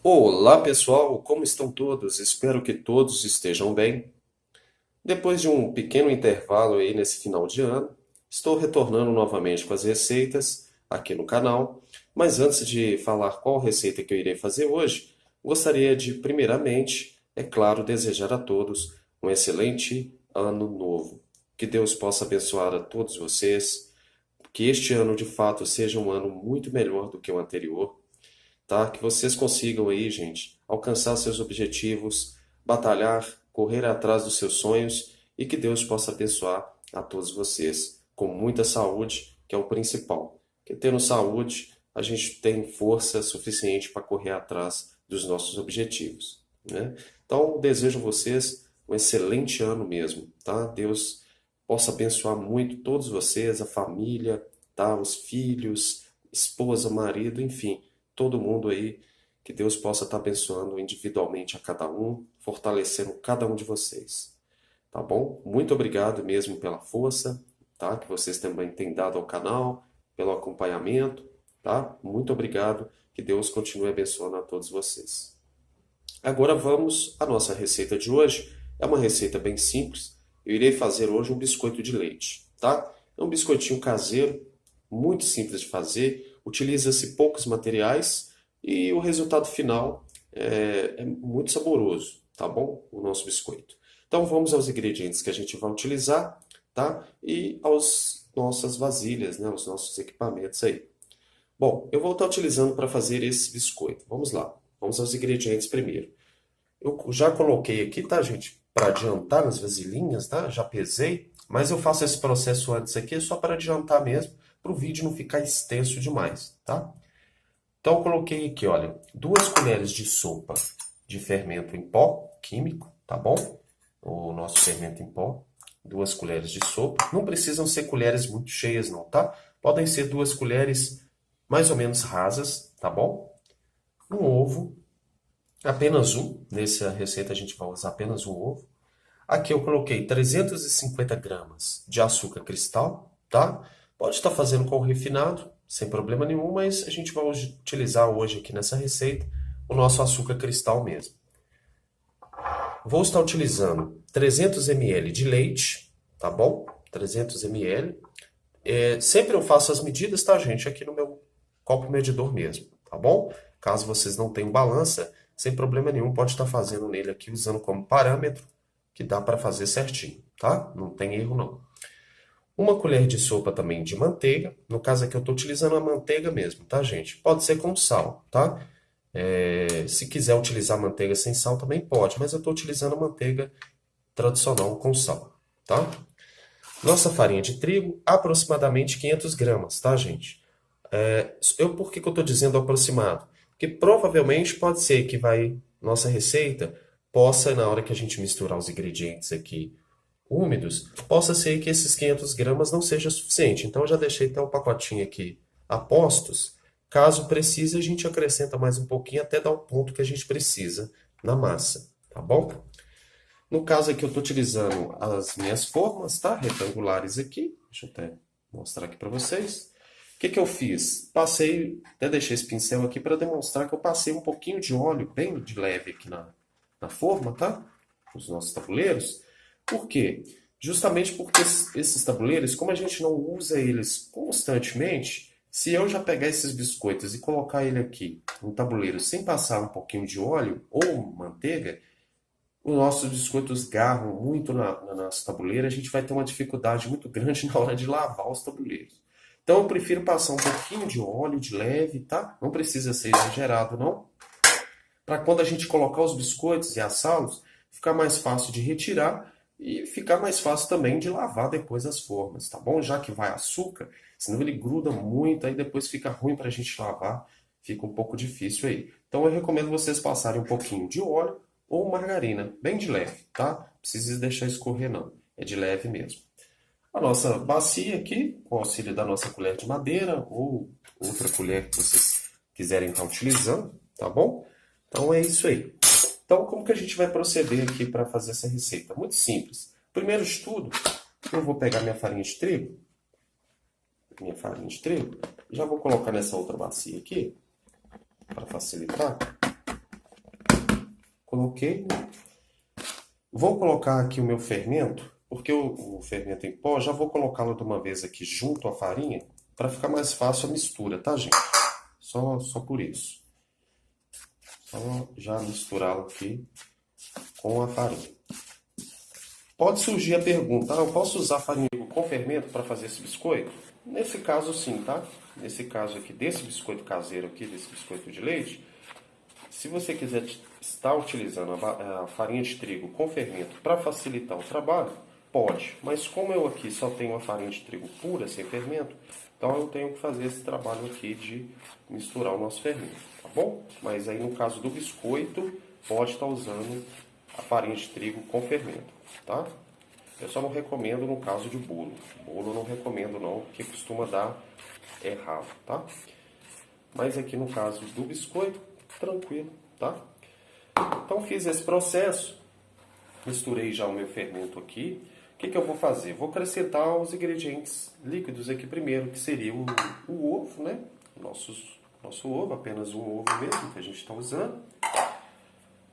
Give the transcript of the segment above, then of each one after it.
Olá pessoal, como estão todos? Espero que todos estejam bem. Depois de um pequeno intervalo aí nesse final de ano, estou retornando novamente com as receitas aqui no canal. Mas antes de falar qual receita que eu irei fazer hoje, gostaria de, primeiramente, é claro, desejar a todos um excelente ano novo. Que Deus possa abençoar a todos vocês, que este ano de fato seja um ano muito melhor do que o anterior, tá? Que vocês consigam aí, gente, alcançar seus objetivos, batalhar, correr atrás dos seus sonhos e que Deus possa abençoar a todos vocês com muita saúde, que é o principal. Porque tendo saúde, a gente tem força suficiente para correr atrás dos nossos objetivos, né? Então, desejo a vocês um excelente ano mesmo, tá? Deus possa abençoar muito todos vocês, a família, tá? Os filhos, esposa, marido, enfim, todo mundo aí, que Deus possa estar abençoando individualmente a cada um, fortalecendo cada um de vocês, tá bom? Muito obrigado mesmo pela força, tá? Que vocês também têm dado ao canal, pelo acompanhamento, tá? Muito obrigado, que Deus continue abençoando a todos vocês. Agora vamos à nossa receita de hoje. É uma receita bem simples. Eu irei fazer hoje um biscoito de leite, tá? É um biscoitinho caseiro, muito simples de fazer. Utiliza-se poucos materiais e o resultado final é muito saboroso, tá bom? O nosso biscoito. Então vamos aos ingredientes que a gente vai utilizar, tá? E aos nossas vasilhas, né? Os nossos equipamentos aí. Bom, eu vou estar utilizando para fazer esse biscoito. Vamos lá. Vamos aos ingredientes primeiro. Eu já coloquei aqui, tá, gente? Para adiantar nas vasilhinhas, tá? Já pesei, mas eu faço esse processo antes aqui só para adiantar mesmo, para o vídeo não ficar extenso demais, tá? Então eu coloquei aqui, olha, 2 colheres de sopa de fermento em pó químico, tá bom? O nosso fermento em pó, 2 colheres de sopa. Não precisam ser colheres muito cheias, não, tá? Podem ser 2 colheres mais ou menos rasas, tá bom? Um ovo, apenas um. Nessa receita a gente vai usar apenas um ovo. Aqui eu coloquei 350 gramas de açúcar cristal, tá? Pode estar fazendo com o refinado, sem problema nenhum, mas a gente vai utilizar hoje aqui nessa receita o nosso açúcar cristal mesmo. Vou estar utilizando 300 ml de leite, tá bom? 300 ml. Sempre eu faço as medidas, tá, gente? Aqui no meu copo medidor mesmo, tá bom? Caso vocês não tenham balança, sem problema nenhum, pode estar fazendo nele aqui usando como parâmetro, que dá para fazer certinho, tá? Não tem erro não. 1 colher de sopa também de manteiga. No caso aqui eu estou utilizando a manteiga mesmo, tá, gente? Pode ser com sal, tá? Se quiser utilizar manteiga sem sal também pode, mas eu estou utilizando a manteiga tradicional com sal, tá? Nossa farinha de trigo, aproximadamente 500 gramas, tá, gente? Por que que eu estou dizendo aproximado? Porque provavelmente pode ser que nossa receita possa, na hora que a gente misturar os ingredientes aqui úmidos, possa ser que esses 500 gramas não seja suficiente. Então eu já deixei até o pacotinho aqui a postos. Caso precise, a gente acrescenta mais um pouquinho até dar o ponto que a gente precisa na massa, tá bom? No caso aqui eu estou utilizando as minhas formas, tá? Retangulares aqui. Deixa eu até mostrar aqui para vocês. O que que eu fiz? Até deixei esse pincel aqui para demonstrar que eu passei um pouquinho de óleo bem de leve aqui na forma, tá? Os nossos tabuleiros. Por quê? Justamente porque esses tabuleiros, como a gente não usa eles constantemente, se eu já pegar esses biscoitos e colocar ele aqui no tabuleiro sem passar um pouquinho de óleo ou manteiga, os nossos biscoitos garram muito na nossa tabuleira, a gente vai ter uma dificuldade muito grande na hora de lavar os tabuleiros. Então eu prefiro passar um pouquinho de óleo de leve, tá? Não precisa ser exagerado, não. Para quando a gente colocar os biscoitos e assá-los, ficar mais fácil de retirar e ficar mais fácil também de lavar depois as formas, tá bom? Já que vai açúcar, senão ele gruda muito, aí depois fica ruim para a gente lavar, fica um pouco difícil aí. Então eu recomendo vocês passarem um pouquinho de óleo ou margarina, bem de leve, tá? Não precisa deixar escorrer não, é de leve mesmo. A nossa bacia aqui, com o auxílio da nossa colher de madeira ou outra colher que vocês quiserem estar utilizando, tá bom? Então é isso aí. Então, como que a gente vai proceder aqui para fazer essa receita? Muito simples. Primeiro de tudo, eu vou pegar minha farinha de trigo, já vou colocar nessa outra bacia aqui, para facilitar. Coloquei. Vou colocar aqui o meu fermento, porque o fermento em pó, já vou colocá-lo de uma vez aqui junto à farinha, para ficar mais fácil a mistura, tá, gente? Só por isso. Só já misturá-lo aqui com a farinha. Pode surgir a pergunta, eu posso usar farinha com fermento para fazer esse biscoito? Nesse caso sim, tá? Nesse caso aqui, desse biscoito caseiro aqui, desse biscoito de leite, se você quiser estar utilizando a farinha de trigo com fermento para facilitar o trabalho, pode. Mas como eu aqui só tenho a farinha de trigo pura, sem fermento, então eu tenho que fazer esse trabalho aqui de misturar o nosso fermento, tá bom? Mas aí no caso do biscoito, pode estar usando a farinha de trigo com fermento, tá? Eu só não recomendo no caso de bolo. Bolo eu não recomendo não, porque costuma dar errado, tá? Mas aqui no caso do biscoito, tranquilo, tá? Então fiz esse processo, misturei já o meu fermento aqui. O que eu vou fazer? Vou acrescentar os ingredientes líquidos aqui primeiro, que seria o ovo, né? Nosso ovo, apenas um ovo mesmo que a gente está usando.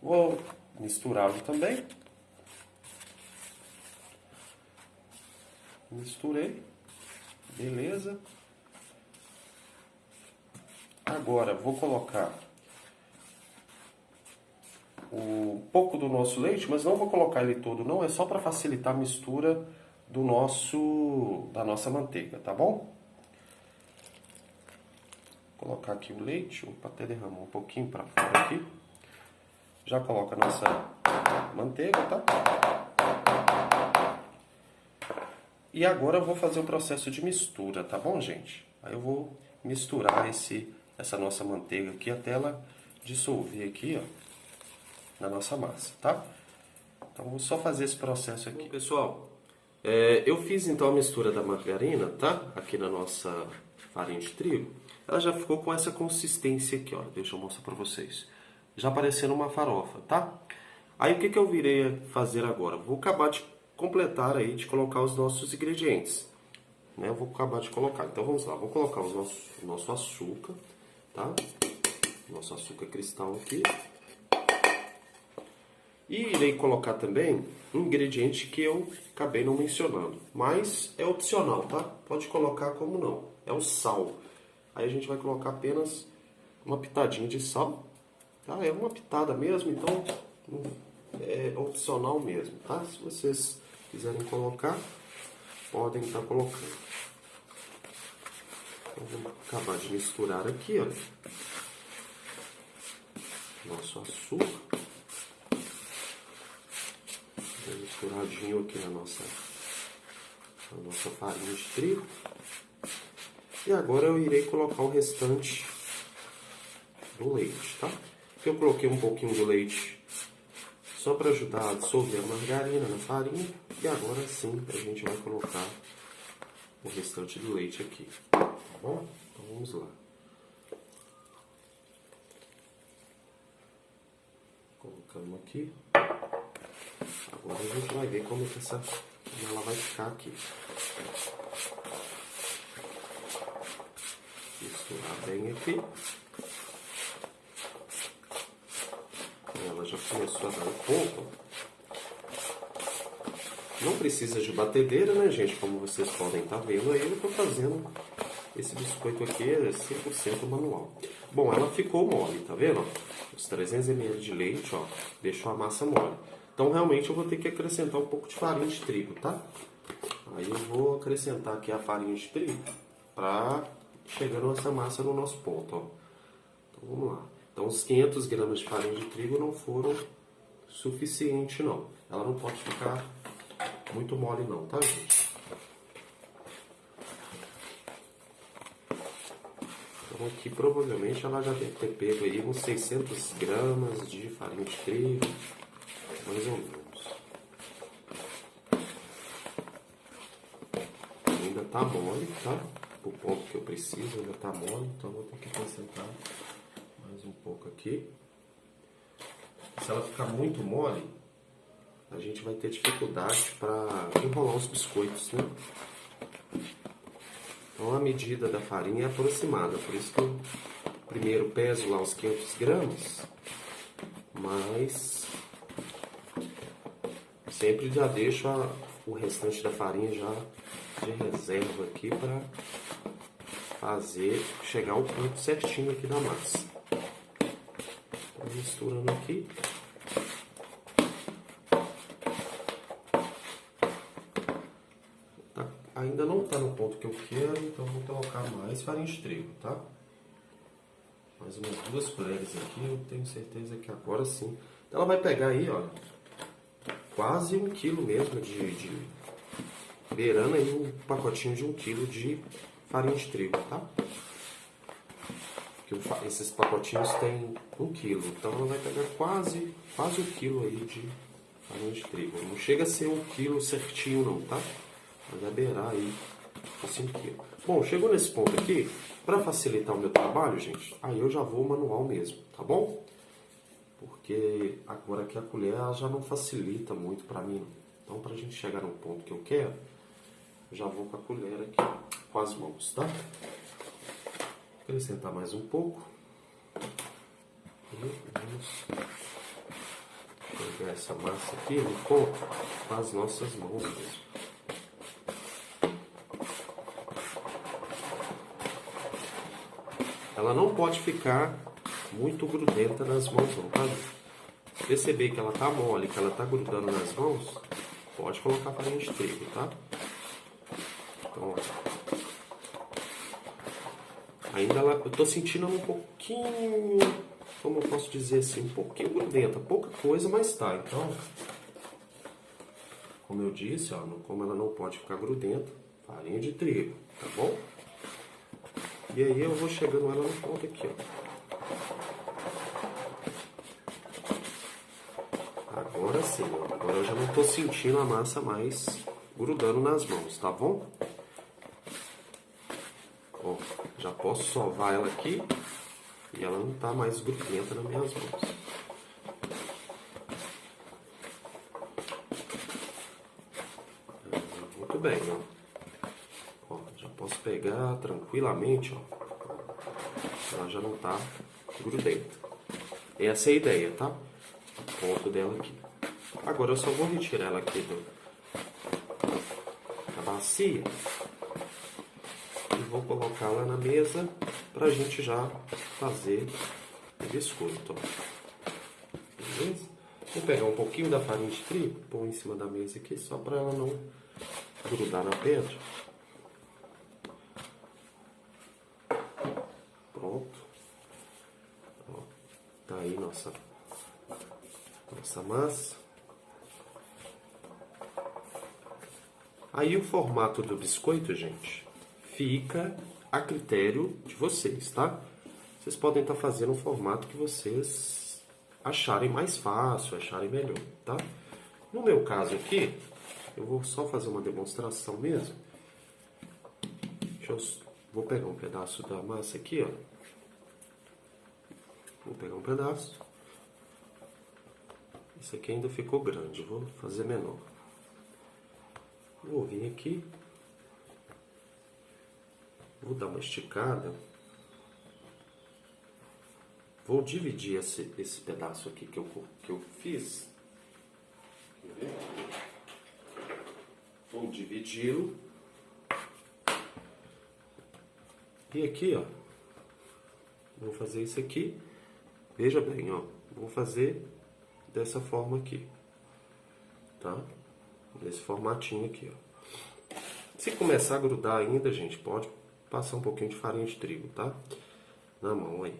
Vou misturá-lo também. Misturei, beleza. Agora vou colocar um pouco do nosso leite, mas não vou colocar ele todo, não, é só para facilitar a mistura da nossa manteiga, tá bom? Vou colocar aqui o leite, opa, até derramou um pouquinho para fora aqui. Já coloca a nossa manteiga, tá? E agora eu vou fazer o processo de mistura, tá bom, gente? Aí eu vou misturar essa nossa manteiga aqui até ela dissolver aqui, ó, na nossa massa, tá? Então vou só fazer esse processo aqui. Bom, pessoal, eu fiz então a mistura da margarina, tá? Aqui na nossa farinha de trigo. Ela já ficou com essa consistência aqui, ó. Deixa eu mostrar pra vocês. Já parecendo uma farofa, tá? Aí o que eu virei fazer agora? Vou acabar de completar aí, de colocar os nossos ingredientes. Né? Eu vou acabar de colocar. Então vamos lá, vou colocar o nosso açúcar, tá? Nosso açúcar cristal aqui. E irei colocar também um ingrediente que eu acabei não mencionando, mas é opcional, tá? Pode colocar como não. É o sal. Aí a gente vai colocar apenas uma pitadinha de sal, tá? É uma pitada mesmo, então é opcional mesmo, tá? Se vocês quiserem colocar, podem estar colocando. Então vamos acabar de misturar aqui, ó. Nosso açúcar. Misturadinho aqui na nossa farinha de trigo. E agora eu irei colocar o restante do leite, tá? Eu coloquei um pouquinho do leite só para ajudar a dissolver a margarina na farinha. E agora sim a gente vai colocar o restante do leite aqui, tá bom? Então vamos lá. Colocamos aqui. Agora a gente vai ver como ela vai ficar aqui. Misturar bem aqui. Ela já começou a dar um pouco. Não precisa de batedeira, né, gente? Como vocês podem estar vendo aí, eu estou fazendo esse biscoito aqui 100% manual. Bom, ela ficou mole, tá vendo? Os 300 ml de leite, ó, deixou a massa mole. Então, realmente, eu vou ter que acrescentar um pouco de farinha de trigo, tá? Aí eu vou acrescentar aqui a farinha de trigo para chegar essa massa no nosso ponto, ó. Então, vamos lá. Então, os 500 gramas de farinha de trigo não foram suficiente, não. Ela não pode ficar muito mole, não, tá, gente? Então, aqui, provavelmente, ela já deve ter pego aí uns 600 gramas de farinha de trigo. Mais ou menos. Ainda tá mole, tá? O ponto que eu preciso ainda tá mole, então vou ter que acrescentar mais um pouco aqui. Se ela ficar muito mole, a gente vai ter dificuldade para enrolar os biscoitos, né? Então a medida da farinha é aproximada, por isso que eu primeiro peso lá os 500 gramas. mas sempre já deixo o restante da farinha já de reserva aqui para fazer chegar ao ponto certinho aqui da massa. Então, misturando aqui. Ainda não está no ponto que eu quero, então vou colocar mais farinha de trigo, tá? Mais umas 2 colheres aqui, eu tenho certeza que agora sim. Ela vai pegar aí, ó, quase 1 quilo mesmo beirando aí um pacotinho de 1 quilo de farinha de trigo, tá? Porque esses pacotinhos têm 1 quilo, então ela vai pegar quase 1 quilo aí de farinha de trigo. Não chega a ser 1 quilo certinho não, tá? Mas vai beirar aí os 5 quilos. Bom, chegou nesse ponto aqui, para facilitar o meu trabalho, gente, aí eu já vou manual mesmo, tá bom? Porque agora aqui a colher ela já não facilita muito para mim. Então, para a gente chegar no ponto que eu quero, eu já vou com a colher aqui, com as mãos, tá? Vou acrescentar mais um pouco. E vamos pegar essa massa aqui no ponto com as nossas mãos mesmo. Ela não pode ficar muito grudenta nas mãos, não, tá? Perceber que ela tá mole, que ela tá grudando nas mãos, pode colocar farinha de trigo, tá? Então, ainda eu tô sentindo ela um pouquinho, como eu posso dizer assim, um pouquinho grudenta, pouca coisa, mas tá. Então, como eu disse, ó, como ela não pode ficar grudenta, farinha de trigo, tá bom? E aí eu vou chegando ela no ponto aqui, ó. Agora sim, ó. Agora eu já não tô sentindo a massa mais grudando nas mãos, tá bom? Ó, já posso sovar ela aqui e ela não tá mais grudenta nas minhas mãos. Muito bem, ó. Já posso pegar tranquilamente, ó. Ela já não tá grudenta. Essa é a ideia, tá? O ponto dela aqui. Agora eu só vou retirar ela aqui da bacia e vou colocá-la na mesa pra gente já fazer o biscoito, ó. Beleza? Vou pegar um pouquinho da farinha de trigo, pôr em cima da mesa aqui, só para ela não grudar na pedra. Pronto. Ó, tá aí nossa massa. Aí o formato do biscoito, gente, fica a critério de vocês, tá? Vocês podem estar fazendo um formato que vocês acharem mais fácil, acharem melhor, tá? No meu caso aqui, eu vou só fazer uma demonstração mesmo. Vou pegar um pedaço da massa aqui, ó. Vou pegar um pedaço. Esse aqui ainda ficou grande, vou fazer menor. Vou vir aqui. Vou dar uma esticada. Vou dividir esse pedaço aqui que eu fiz. Quer ver? Vou dividi-lo. E aqui, ó. Vou fazer isso aqui. Veja bem, ó. Vou fazer dessa forma aqui. Tá? Nesse formatinho aqui, ó. Se começar a grudar ainda, gente, pode passar um pouquinho de farinha de trigo, tá? Na mão aí.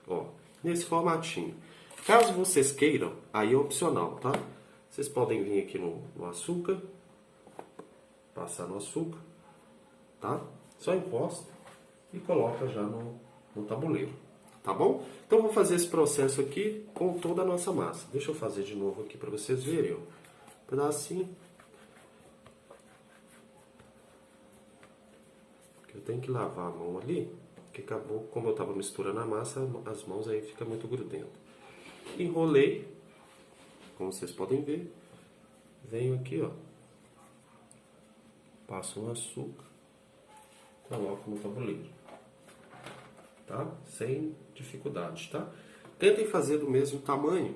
Ó, nesse formatinho. Caso vocês queiram, aí é opcional, tá? Vocês podem vir aqui no açúcar, passar no açúcar, tá? Só encosta e coloca já no tabuleiro, tá bom? Então vou fazer esse processo aqui com toda a nossa massa. Deixa eu fazer de novo aqui para vocês verem, ó. Um pedacinho. Eu tenho que lavar a mão ali, porque acabou, como eu estava misturando a massa, as mãos aí ficam muito grudentas. Enrolei, como vocês podem ver. Venho aqui, ó. Passo um açúcar. Coloco no tabuleiro. Tá? Sem dificuldade, tá? tentem fazer do mesmo tamanho.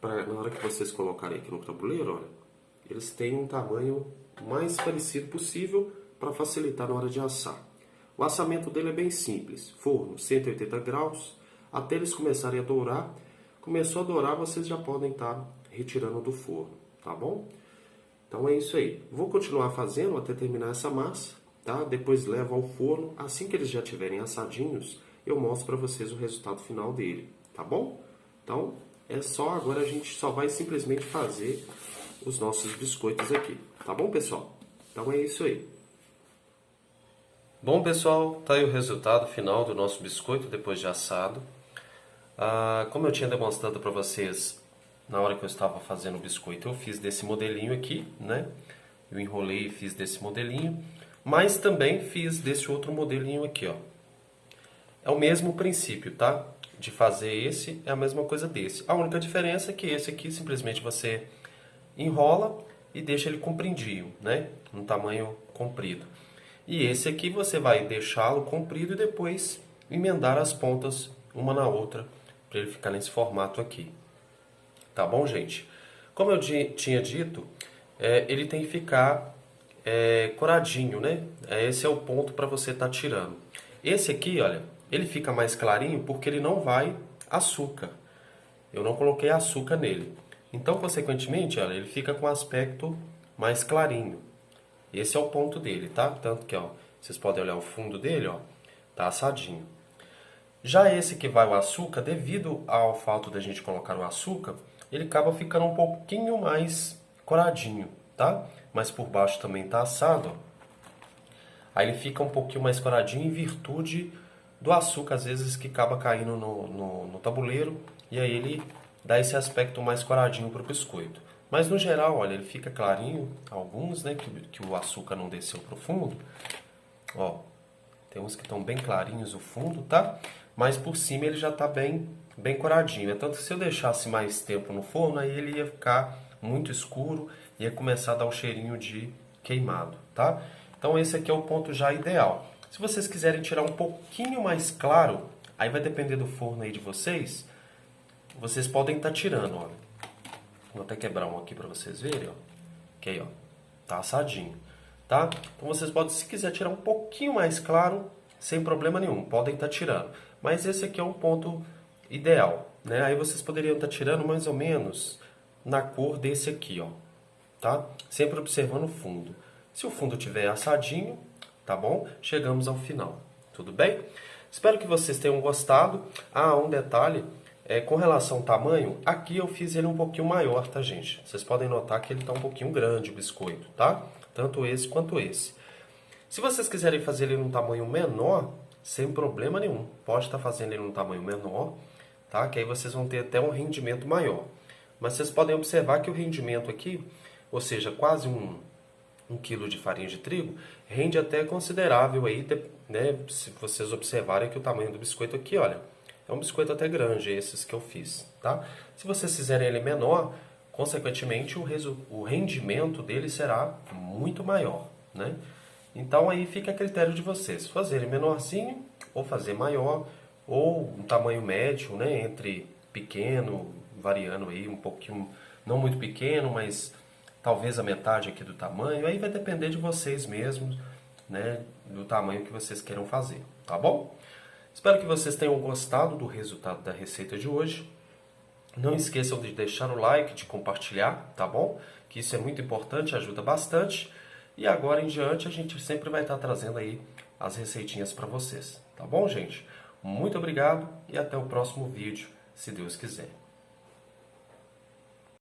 Na hora que vocês colocarem aqui no tabuleiro, olha, eles têm um tamanho mais parecido possível para facilitar na hora de assar. O assamento dele é bem simples. Forno 180 graus, até eles começarem a dourar. Começou a dourar, vocês já podem estar retirando do forno, tá bom? Então é isso aí. Vou continuar fazendo até terminar essa massa, tá? Depois levo ao forno. Assim que eles já estiverem assadinhos, eu mostro para vocês o resultado final dele, tá bom? Então, é só agora a gente só vai simplesmente fazer os nossos biscoitos aqui, tá bom, pessoal? Então é isso aí. Bom, pessoal, tá aí o resultado final do nosso biscoito depois de assado. Como eu tinha demonstrado para vocês na hora que eu estava fazendo o biscoito, eu fiz desse modelinho aqui, né? Eu enrolei e fiz desse modelinho, mas também fiz desse outro modelinho aqui, ó. É o mesmo princípio, tá? De fazer esse é a mesma coisa desse. A única diferença é que esse aqui simplesmente você enrola e deixa ele compridinho, né? Um tamanho comprido. E esse aqui você vai deixá-lo comprido e depois emendar as pontas uma na outra para ele ficar nesse formato aqui. Tá bom, gente? Como eu tinha dito, ele tem que ficar coradinho, né? Esse é o ponto para você estar tirando. Esse aqui, olha, ele fica mais clarinho porque ele não vai açúcar. Eu não coloquei açúcar nele. Então, consequentemente, olha, ele fica com aspecto mais clarinho. Esse é o ponto dele, tá? Tanto que, ó, vocês podem olhar o fundo dele, ó, tá assadinho. Já esse que vai o açúcar, devido ao fato da gente colocar o açúcar, ele acaba ficando um pouquinho mais coradinho, tá? Mas por baixo também tá assado, ó. Aí ele fica um pouquinho mais coradinho em virtude do açúcar, às vezes, que acaba caindo no tabuleiro, e aí ele dá esse aspecto mais coradinho pro biscoito. Mas no geral, olha, ele fica clarinho, alguns, né, que o açúcar não desceu pro fundo. Ó, tem uns que estão bem clarinhos o fundo, tá? Mas por cima ele já tá bem coradinho. É tanto que se eu deixasse mais tempo no forno, aí ele ia ficar muito escuro e ia começar a dar um cheirinho de queimado, tá? Então esse aqui é o ponto já ideal. Se vocês quiserem tirar um pouquinho mais claro, aí vai depender do forno aí de vocês. Vocês podem estar tirando, ó. Vou até quebrar um aqui para vocês verem, ó. Que aí, ó, tá assadinho, tá? Então vocês podem, se quiser tirar um pouquinho mais claro, sem problema nenhum, podem estar tirando. Mas esse aqui é um ponto ideal, né? Aí vocês poderiam estar tirando mais ou menos na cor desse aqui, ó, tá? Sempre observando o fundo. Se o fundo tiver assadinho, tá bom? Chegamos ao final, tudo bem? Espero que vocês tenham gostado. Um detalhe. Com relação ao tamanho, aqui eu fiz ele um pouquinho maior, tá, gente? Vocês podem notar que ele tá um pouquinho grande, o biscoito, tá? Tanto esse quanto esse. Se vocês quiserem fazer ele num tamanho menor, sem problema nenhum. Pode estar fazendo ele num tamanho menor, tá? Que aí vocês vão ter até um rendimento maior. Mas vocês podem observar que o rendimento aqui, ou seja, quase um quilo de farinha de trigo, rende até considerável aí, né? Se vocês observarem que o tamanho do biscoito aqui, olha, é um biscoito até grande, esses que eu fiz, tá? Se vocês fizerem ele menor, consequentemente o rendimento dele será muito maior, né? Então aí fica a critério de vocês, fazerem menorzinho ou fazer maior, ou um tamanho médio, né? Entre pequeno, variando aí um pouquinho, não muito pequeno, mas talvez a metade aqui do tamanho. Aí vai depender de vocês mesmos, né? Do tamanho que vocês queiram fazer, tá bom? Espero que vocês tenham gostado do resultado da receita de hoje. Não esqueçam de deixar o like, de compartilhar, tá bom? Que isso é muito importante, ajuda bastante. E agora em diante a gente sempre vai estar trazendo aí as receitinhas para vocês, tá bom, gente? Muito obrigado e até o próximo vídeo, se Deus quiser.